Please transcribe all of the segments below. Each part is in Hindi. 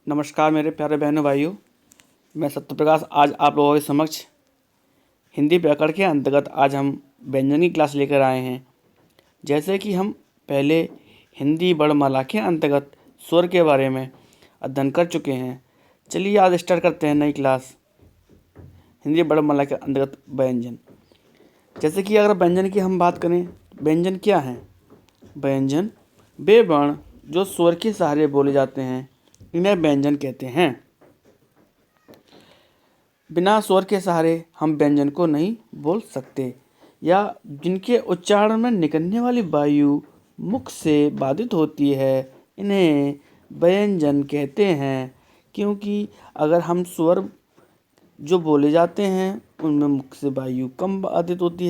नमस्कार मेरे प्यारे बहनों भाइयों, मैं सत्यप्रकाश आज आप लोगों के समक्ष हिंदी व्याकरण के अंतर्गत आज हम व्यंजन की क्लास लेकर आए हैं। जैसे कि हम पहले हिंदी वर्णमाला के अंतर्गत स्वर के बारे में अध्ययन कर चुके हैं। चलिए आज स्टार्ट करते हैं नई क्लास हिंदी वर्णमाला के अंतर्गत व्यंजन। जैसे कि अगर व्यंजन की हम बात करें, व्यंजन क्या है? व्यंजन वे वर्ण जो स्वर के सहारे बोले जाते हैं, इन्हें व्यंजन कहते हैं। बिना स्वर के सहारे हम व्यंजन को नहीं बोल सकते, या जिनके उच्चारण में निकलने वाली वायु मुख से बाधित होती है, इन्हें व्यंजन कहते हैं। क्योंकि अगर हम स्वर जो बोले जाते हैं उनमें मुख से वायु कम बाधित होती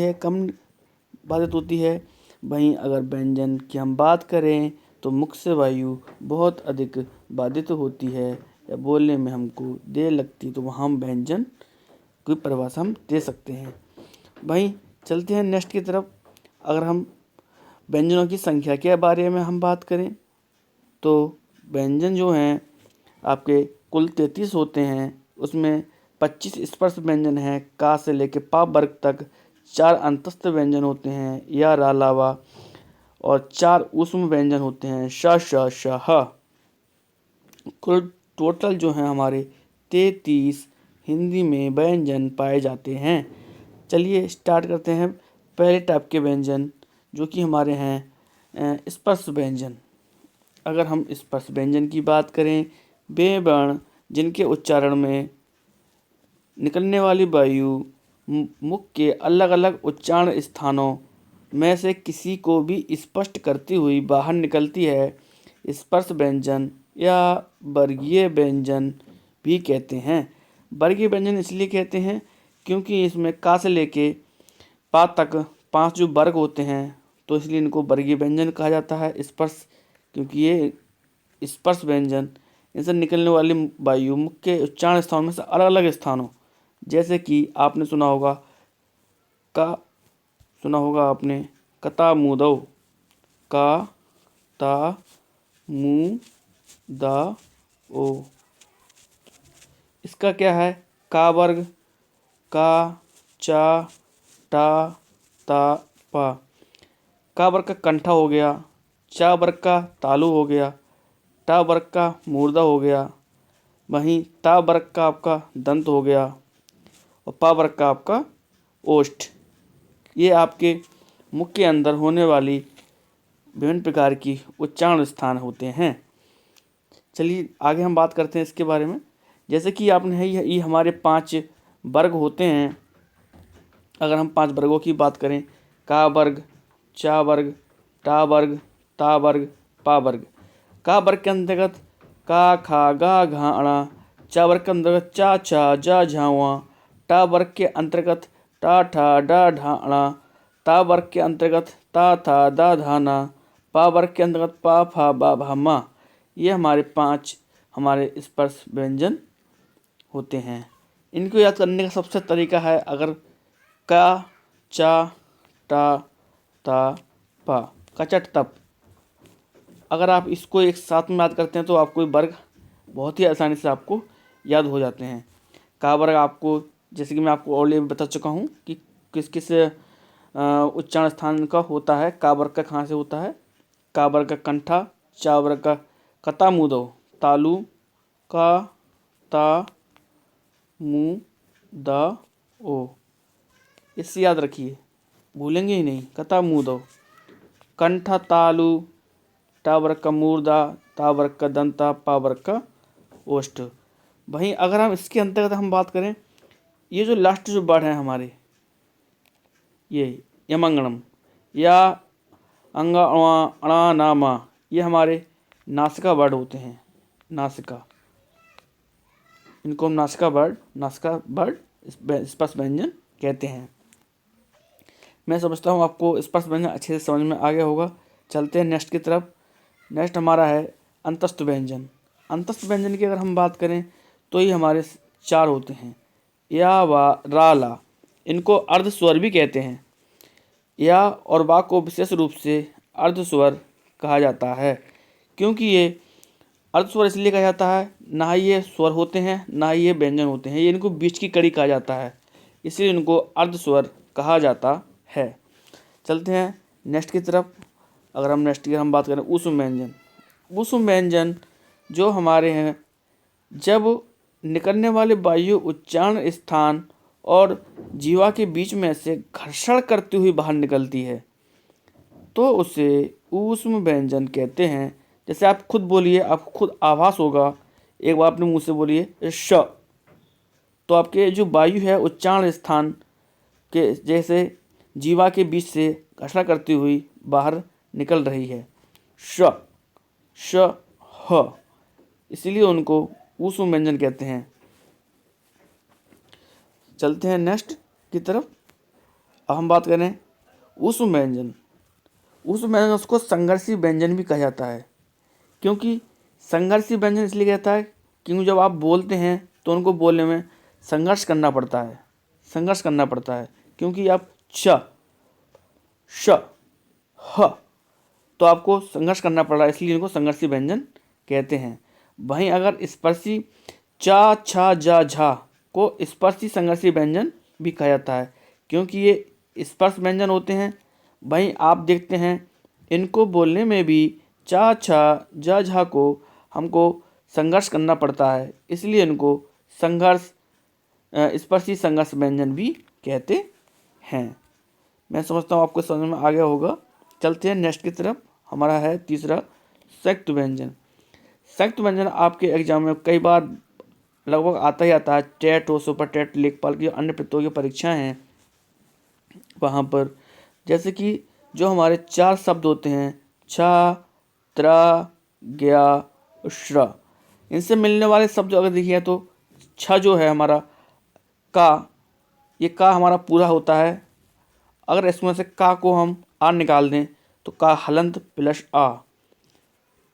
है, वहीं अगर व्यंजन की हम बात करें तो मुख से वायु बहुत अधिक बाधित होती है या बोलने में हमको देर लगती, तो वहाँ हम व्यंजन की परिभाषा हम दे सकते हैं। वहीं चलते हैं नेक्स्ट की तरफ। अगर हम व्यंजनों की संख्या के बारे में हम बात करें तो व्यंजन जो हैं आपके कुल 33 होते हैं। उसमें 25 स्पर्श व्यंजन हैं, का से लेकर पा वर्ग तक। 4 अंतस्थ व्यंजन होते हैं, या रा लावा, और 4 ऊष्म व्यंजन होते हैं, श श श ह। कुल टोटल जो हैं हमारे 33 हिंदी में व्यंजन पाए जाते हैं। चलिए स्टार्ट करते हैं पहले टाइप के व्यंजन, जो कि हमारे हैं स्पर्श व्यंजन। अगर हम स्पर्श व्यंजन की बात करें, वे वर्ण जिनके उच्चारण में निकलने वाली वायु मुख के अलग अलग उच्चारण स्थानों में से किसी को भी स्पष्ट करती हुई बाहर निकलती है, स्पर्श व्यंजन या वर्गीय व्यंजन भी कहते हैं। वर्गीय व्यंजन इसलिए कहते हैं क्योंकि इसमें का से लेके पा तक 5 जो वर्ग होते हैं, तो इसलिए इनको वर्गीय व्यंजन कहा जाता है। स्पर्श, क्योंकि ये स्पर्श व्यंजन इनसे निकलने वाली वायु मुख के उच्चारण स्थानों में से अलग अलग स्थानों, जैसे कि आपने सुना होगा आपने कता मुदौ, का ता मु दा ओ। इसका क्या है? का वर्ग, का चा टा ता पा। का वर्ग का कंठा हो गया, चा वर्ग का तालु हो गया, टा वर्ग का मूर्धा हो गया, वहीं ता वर्ग का आपका दंत हो गया, और पा वर्ग का आपका ओष्ठ। ये आपके मुख के अंदर होने वाली विभिन्न प्रकार की उच्चारण स्थान होते हैं। चलिए आगे हम बात करते हैं इसके बारे में। जैसे कि आपने ये हमारे 5 वर्ग होते हैं। अगर हम 5 वर्गों की बात करें, का वर्ग, चा वर्ग, टा वर्ग, ता वर्ग, पा वर्ग। का वर्ग के अंतर्गत का खा गा घा अणा, चा वर्ग के अंतर्गत चा छा जा झावा, टा वर्ग के अंतर्गत टा ठा डा ढा अणा, ता वर्ग के अंतर्गत ता था दा धाना, पा वर्ग के अंतर्गत पा फा बा भा मा। ये हमारे 5 हमारे स्पर्श व्यंजन होते हैं। इनको याद करने का सबसे तरीका है, अगर का चा टा ता पा कचट तप, अगर आप इसको एक साथ में याद करते हैं तो आपको वर्ग बहुत ही आसानी से आपको याद हो जाते हैं। का वर्ग आपको, जैसे कि मैं आपको ऑलरेडी बता चुका हूँ कि किस किस उच्चारण स्थान का होता है। का वर्ग का कहाँ से होता है? का वर्ग का कंठा, चा वर्ग का कता मुदौ, तालु, का ता मु दा ओ। इससे याद रखिए, भूलेंगे ही नहीं। कता मुदौ, कंठा तालु, टा वर्ग का मूर्धा, ता वर्ग का दंता, पा वर्ग का ओष्ठ। वहीं अगर हम इसके अंतर्गत हम बात करें, ये जो लास्ट जो वर्ड है हमारे, ये यमंगणम या अंगा अणा नामा, ये हमारे नासिका वर्ड होते हैं। नासिका, इनको हम नासिका वर्ड स्पर्श व्यंजन कहते हैं। मैं समझता हूँ आपको स्पर्श व्यंजन अच्छे से समझ में आ गया होगा। चलते हैं नेक्स्ट की तरफ। नेक्स्ट हमारा है अंतस्थ व्यंजन। अंतस्थ व्यंजन की अगर हम बात करें तो ये हमारे 4 होते हैं, या वा रा ला। इनको अर्ध स्वर भी कहते हैं। या और वा को विशेष रूप से अर्ध स्वर कहा जाता है, क्योंकि ये अर्ध स्वर इसलिए कहा जाता है, ना ही ये स्वर होते हैं ना ही ये व्यंजन होते हैं, ये इनको बीच की कड़ी कहा जाता है, इसलिए इनको अर्ध स्वर कहा जाता है। चलते हैं नेक्स्ट की तरफ। अगर हम नेक्स्ट की हम बात करें ऊष्म व्यंजन। ऊष्म व्यंजन जो हमारे हैं, जब निकलने वाले वायु उच्चारण स्थान और जीवा के बीच में से घर्षण करती हुई बाहर निकलती है तो उसे ऊष्म व्यंजन कहते हैं। जैसे आप खुद बोलिए, आपको खुद आभास होगा, एक बार अपने मुंह से बोलिए श, तो आपके जो वायु है उच्चारण स्थान के जैसे जीवा के बीच से घर्षण करती हुई बाहर निकल रही है। श, श, ह, इसीलिए उनको ऊष्म व्यंजन कहते हैं। चलते हैं नेक्स्ट की तरफ। अब हम बात करें ऊष्म व्यंजन। ऊष्म व्यंजन उसको संघर्षी व्यंजन भी कहा जाता है। क्योंकि संघर्षी व्यंजन इसलिए कहता है क्योंकि जब आप बोलते हैं तो उनको बोलने में संघर्ष करना पड़ता है, संघर्ष करना पड़ता है। क्योंकि आप च, श, ह, तो आपको संघर्ष करना पड़ रहा है, इसलिए इनको संघर्षी व्यंजन कहते हैं। वहीं अगर स्पर्शी चा, छा, जा, झा को स्पर्शी संघर्षी व्यंजन भी कहा जाता है, क्योंकि ये स्पर्श व्यंजन होते हैं। वहीं आप देखते हैं इनको बोलने में भी चा, छा, जा, झा को हमको संघर्ष करना पड़ता है, इसलिए इनको संघर्ष स्पर्शी संघर्ष व्यंजन भी कहते हैं। मैं समझता हूँ आपको समझ में आ गया होगा। चलते हैं नेक्स्ट की तरफ। हमारा है तीसरा संयुक्त व्यंजन। संयुक्त व्यंजन आपके एग्जाम में कई बार लगभग आता ही आता है। टेट हो, सुपर टेट, लेखपाल की अन्य प्रतियोगी परीक्षाएं हैं वहाँ पर, जैसे कि जो हमारे 4 शब्द होते हैं छा, त्रा, ज्ञा, श्र, इनसे मिलने वाले शब्द अगर देखिए तो छ जो है हमारा का, ये का हमारा पूरा होता है। अगर इसमें से का को हम आ निकाल दें तो का हलंत प्लस आ,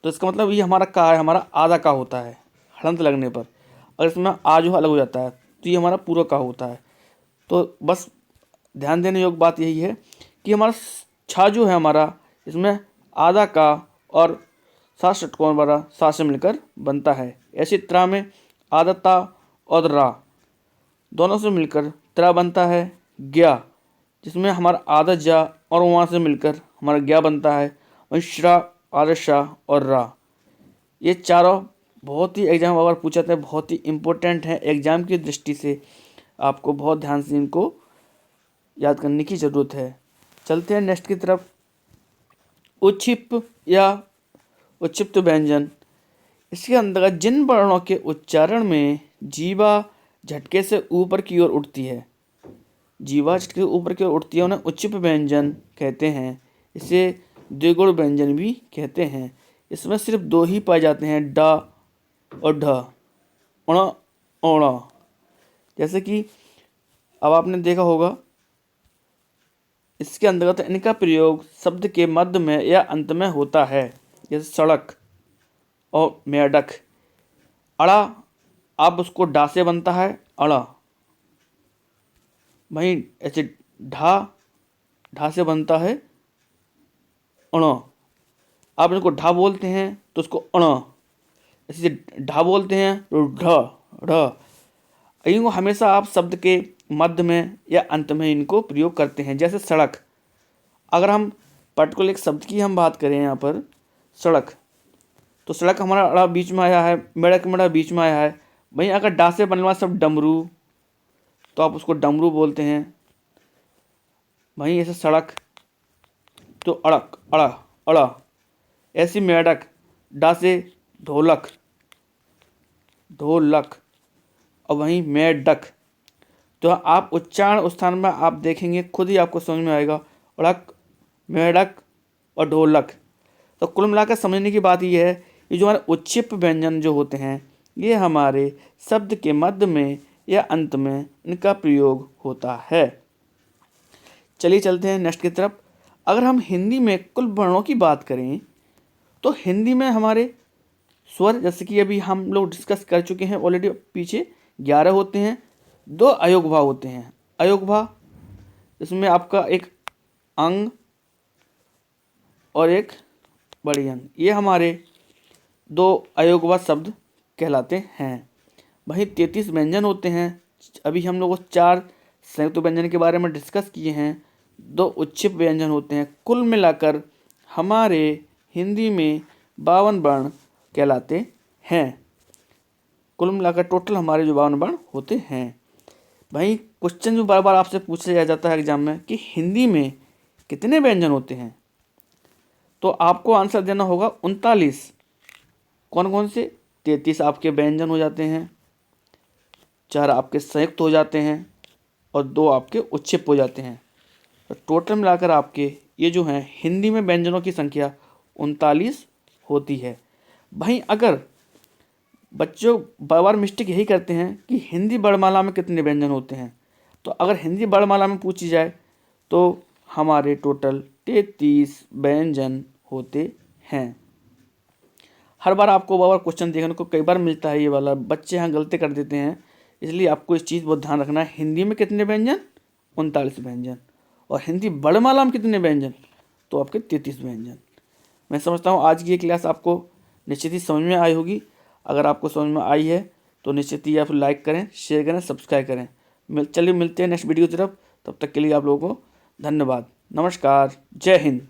तो इसका मतलब ये हमारा का है, हमारा आधा का होता है हलंत लगने पर। अगर इसमें आ जो अलग हो जाता है तो ये हमारा पूरा का होता है। तो बस ध्यान देने योग्य बात यही है कि हमारा छा जो है हमारा, इसमें आधा का और 7 षटकोण वाला सा से मिलकर बनता है। ऐसे त्रा में आधा ता और रा दोनों से मिलकर त्रा बनता है। ज्ञा जिसमें हमारा आधा जा और वहाँ से मिलकर हमारा ज्ञा बनता है। और श्रा, आधा शाह और रा, ये चारों बहुत ही एग्जाम अगर पूछा तो बहुत ही इम्पोर्टेंट है। एग्जाम की दृष्टि से आपको बहुत ध्यान से इनको याद करने की ज़रूरत है। चलते हैं नेक्स्ट की तरफ। उच्छिप या उच्छिप्त व्यंजन। इसके अंतर्गत जिन वर्णों के उच्चारण में जीवा झटके से ऊपर की ओर उठती है, जीवा झटके ऊपर की ओर उठती है, उन्हें उच्छिप व्यंजन कहते हैं। इसे द्विगुण व्यंजन भी कहते हैं। इसमें सिर्फ 2 ही पाए जाते हैं, डा और ढ, उण, ओणा। जैसे कि अब आपने देखा होगा इसके अंतर्गत इनका प्रयोग शब्द के मध्य में या अंत में होता है, जैसे सड़क और मेढक। अड़ा आप उसको डा से बनता है अड़ा। वहीं ऐसे ढा, ढा से बनता है अण। आप इनको ढा बोलते हैं तो उसको अण, ऐसे ढा बोलते हैं तो ढ, ढ। इनको हमेशा आप शब्द के मध्य में या अंत में इनको प्रयोग करते हैं। जैसे सड़क, अगर हम पर्टिकुलर एक शब्द की हम बात करें यहाँ पर सड़क, तो सड़क हमारा अड़ा बीच में आया है, मेढक मेढ़ा बीच में आया है। वहीं अगर डा से बनने वाला शब्द डमरू, तो आप उसको डमरू बोलते हैं। वहीं ऐसे सड़क तो अड़क, अड़ा, अड़ा। ऐसी मेढक, डा से ढोलक, ढोलक। और वहीं मेढक, तो आप उच्चारण स्थान में आप देखेंगे खुद ही आपको समझ में आएगा, अड़क, मेढक और ढोलक। तो कुल मिलाकर समझने की बात यह है, ये जो हमारे उच्छिप व्यंजन जो होते हैं ये हमारे शब्द के मध्य में या अंत में इनका प्रयोग होता है। चलिए चलते हैं नेक्स्ट की तरफ। अगर हम हिंदी में कुल वर्णों की बात करें तो हिंदी में हमारे स्वर, जैसे कि अभी हम लोग डिस्कस कर चुके हैं ऑलरेडी, पीछे 11 होते हैं। 2 अयोगभाव होते हैं। अयोगभाव इसमें आपका एक अंग और एक बड़ी अंग, ये हमारे 2 अयोगवाद शब्द कहलाते हैं। वहीं 33 व्यंजन होते हैं। अभी हम लोग 4 संयुक्त व्यंजन के बारे में डिस्कस किए हैं, 2 उच्छिष्ट व्यंजन होते हैं। कुल मिलाकर हमारे हिंदी में 52 वर्ण कहलाते हैं। कुल मिलाकर टोटल हमारे जो 52 वर्ण होते हैं। भाई क्वेश्चन जो बार बार आपसे पूछा जाता है एग्जाम में कि हिंदी में कितने व्यंजन होते हैं, तो आपको आंसर देना होगा 39। कौन कौन से? 33 आपके व्यंजन हो जाते हैं, 4 आपके संयुक्त हो जाते हैं और 2 आपके उच्छिष्ट हो जाते हैं। तो टोटल मिलाकर आपके ये जो हैं हिंदी में व्यंजनों की संख्या 39 होती है। वहीं अगर बच्चों बार बार मिस्टेक यही करते हैं कि हिंदी वर्णमाला में कितने व्यंजन होते हैं, तो अगर हिंदी वर्णमाला में पूछी जाए तो हमारे टोटल 33 व्यंजन होते हैं। हर बार आपको बार बार क्वेश्चन देखने को कई बार मिलता है ये वाला, बच्चे यहाँ गलती कर देते हैं, इसलिए आपको इस चीज़ पर ध्यान रखना है। हिंदी में कितने व्यंजन? 39 व्यंजन। और हिंदी वर्णमाला में कितने व्यंजन? तो आपके 33 व्यंजन। मैं समझता हूँ आज की ये क्लास आपको निश्चित ही समझ में आई होगी। अगर आपको समझ में आई है तो निश्चित ही आप लाइक करें, शेयर करें, सब्सक्राइब करें। चलिए मिलते हैं नेक्स्ट वीडियो की तरफ। तब तक के लिए आप लोगों को धन्यवाद। नमस्कार। जय हिंद।